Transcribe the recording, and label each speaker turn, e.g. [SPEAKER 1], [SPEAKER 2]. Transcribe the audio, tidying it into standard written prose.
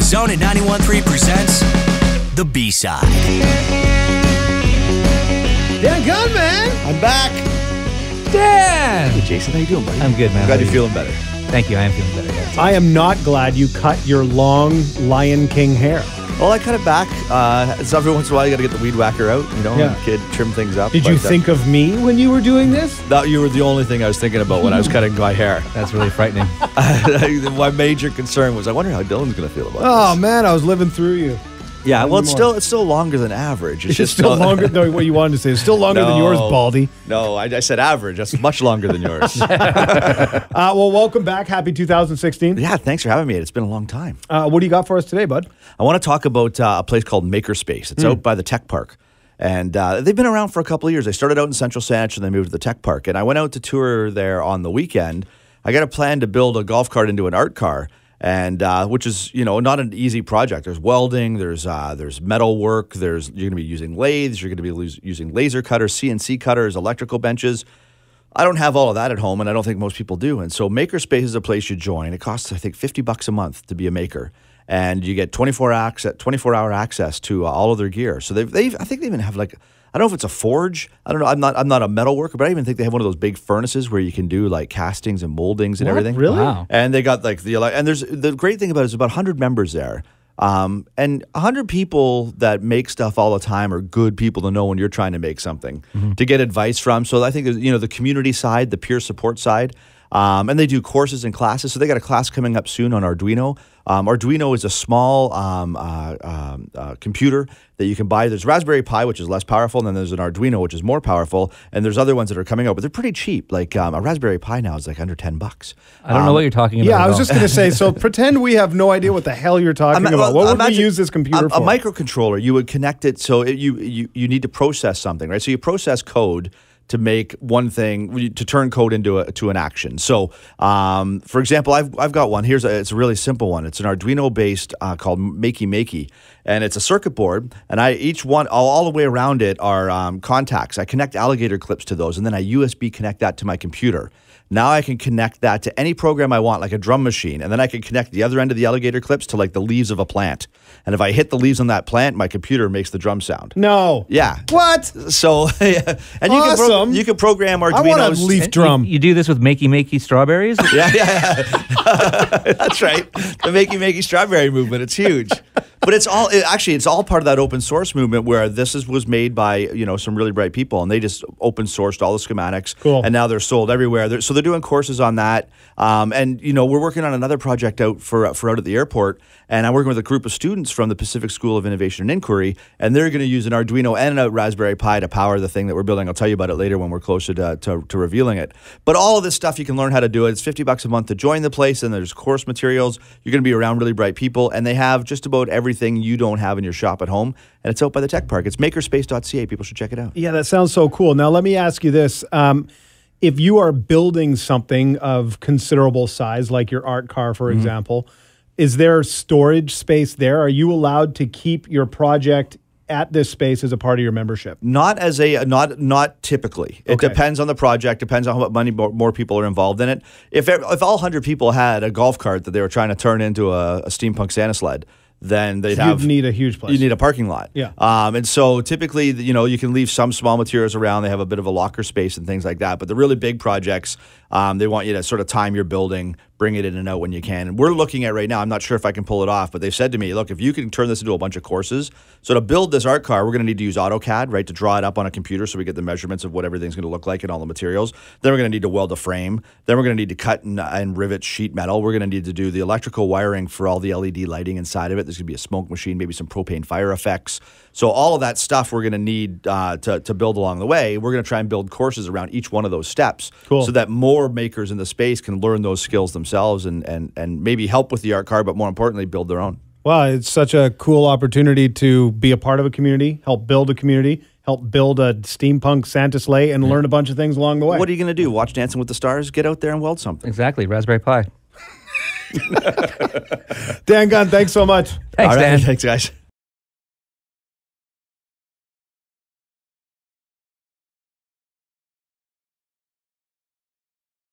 [SPEAKER 1] Zone at 91.3 presents The B-Side.
[SPEAKER 2] Dan Gunn, man!
[SPEAKER 3] I'm back.
[SPEAKER 2] Dan!
[SPEAKER 3] Hey, Jason, how you doing, buddy?
[SPEAKER 2] I'm good, man.
[SPEAKER 3] I'm glad you're feeling better.
[SPEAKER 2] Thank you, I am feeling better, yes.
[SPEAKER 4] I am not glad you cut your long Lion King hair.
[SPEAKER 3] Well, I cut it back. So every once in a while, you got to get the weed whacker out, you know,
[SPEAKER 4] Yeah.
[SPEAKER 3] and kid trim things up.
[SPEAKER 4] Did you think of me when you were doing this?
[SPEAKER 3] That you were the only thing I was thinking about when I was cutting my hair.
[SPEAKER 2] That's really frightening.
[SPEAKER 3] My major concern was, I wonder how Dylan's going to feel about
[SPEAKER 4] Oh,
[SPEAKER 3] this.
[SPEAKER 4] man, I was living through you.
[SPEAKER 3] Yeah, well, it's
[SPEAKER 4] Anymore.
[SPEAKER 3] still longer than average.
[SPEAKER 4] It's just still longer than what you wanted to say. It's still longer than yours, Baldy.
[SPEAKER 3] No, I said average. That's much longer than yours.
[SPEAKER 4] Well, welcome back. Happy 2016.
[SPEAKER 3] Yeah, thanks for having me. It's been a long time.
[SPEAKER 4] What do you got for us today, bud?
[SPEAKER 3] I want to talk about a place called Makerspace. It's out by the Tech Park. And they've been around for a couple of years. They started out in Central Saanich and they moved to the Tech Park. And I went out to tour there on the weekend. I got a plan to build a golf cart into an art car. And which is, you know, not an easy project. There's welding, there's metal work, you're going to be using lathes, you're going to be using laser cutters, CNC cutters, electrical benches. I don't have all of that at home, and I don't think most people do. And so Makerspace is a place you join. It costs, I think, $50 a month to be a maker, and you get 24-hour access to all of their gear. So I think they even have like, I don't know if it's a forge. I don't know. I'm not a metal worker, but I even think they have one of those big furnaces where you can do like castings and moldings and everything.
[SPEAKER 4] Really?
[SPEAKER 2] Wow.
[SPEAKER 3] And they got like there's the great thing about it is about 100 members there. And 100 people that make stuff all the time are good people to know when you're trying to make something, to get advice from. So I think there's, you know, the community side, the peer support side. And they do courses and classes. So they got a class coming up soon on Arduino. Arduino is a small computer that you can buy. There's Raspberry Pi, which is less powerful, and then there's an Arduino, which is more powerful. And there's other ones that are coming out, but they're pretty cheap. Like a Raspberry Pi now is like under $10.
[SPEAKER 2] I don't know what you're talking about.
[SPEAKER 4] Yeah,
[SPEAKER 2] at
[SPEAKER 4] I was
[SPEAKER 2] all.
[SPEAKER 4] just going to say, so pretend we have no idea what the hell you're talking about. What would we use this computer for?
[SPEAKER 3] A microcontroller. You would connect it, so you need to process something, right? So you process code to make one thing, to turn code into an action. So, for example, I've got one. It's a really simple one. It's an Arduino based called Makey, and it's a circuit board. And each one all the way around it are contacts. I connect alligator clips to those, and then I USB connect that to my computer. Now I can connect that to any program I want, like a drum machine, and then I can connect the other end of the alligator clips to like the leaves of a plant. And if I hit the leaves on that plant, my computer makes the drum sound.
[SPEAKER 4] No.
[SPEAKER 3] Yeah.
[SPEAKER 4] What?
[SPEAKER 3] So, and
[SPEAKER 4] Awesome.
[SPEAKER 3] you can program Arduinos.
[SPEAKER 4] I want a leaf drum.
[SPEAKER 2] You do this with Makey strawberries?
[SPEAKER 3] Yeah. That's right. The Makey strawberry movement. It's huge. But it's all part of that open source movement where was made by, you know, some really bright people, and they just open sourced all the schematics.
[SPEAKER 4] Cool.
[SPEAKER 3] And now they're sold everywhere. So they're doing courses on that. And, you know, we're working on another project out for out at the airport, and I'm working with a group of students from the Pacific School of Innovation and Inquiry, and they're going to use an Arduino and a Raspberry Pi to power the thing that we're building. I'll tell you about it later when we're closer to revealing it. But all of this stuff, you can learn how to do it. It's $50 a month to join the place, and there's course materials. You're going to be around really bright people, and they have just about everything you don't have in your shop at home, and it's out by the Tech Park. It's makerspace.ca. People should check it out.
[SPEAKER 4] Yeah, that sounds so cool. Now, let me ask you this. If you are building something of considerable size, like your art car, for example, is there storage space there? Are you allowed to keep your project at this space as a part of your membership?
[SPEAKER 3] Not typically. It depends on the project, depends on how much money more people are involved in it. If all 100 people had a golf cart that they were trying to turn into a steampunk Santa sled, then you'd
[SPEAKER 4] need a huge place.
[SPEAKER 3] You need a parking lot.
[SPEAKER 4] Yeah.
[SPEAKER 3] And so typically, you know, you can leave some small materials around. They have a bit of a locker space and things like that. But the really big projects, they want you to sort of time your building, bring it in and out when you can. And we're looking at right now, I'm not sure if I can pull it off, but they've said to me, look, if you can turn this into a bunch of courses. So to build this art car, we're going to need to use AutoCAD, right, to draw it up on a computer so we get the measurements of what everything's going to look like and all the materials. Then we're going to need to weld a frame. Then we're going to need to cut and rivet sheet metal. We're going to need to do the electrical wiring for all the LED lighting inside of it. There's going to be a smoke machine, maybe some propane fire effects. So all of that stuff we're going to need to build along the way. We're going to try and build courses around each one of those steps, so that more makers in the space can learn those skills themselves and maybe help with the art car, but more importantly, build their own.
[SPEAKER 4] Wow, it's such a cool opportunity to be a part of a community, help build a community, help build a steampunk Santa sleigh, and learn a bunch of things along the way.
[SPEAKER 3] What are you going to do? Watch Dancing with the Stars? Get out there and weld something.
[SPEAKER 2] Exactly, Raspberry Pi.
[SPEAKER 4] Dan Gunn, thanks so much.
[SPEAKER 2] Thanks, Dan.
[SPEAKER 3] Thanks, guys.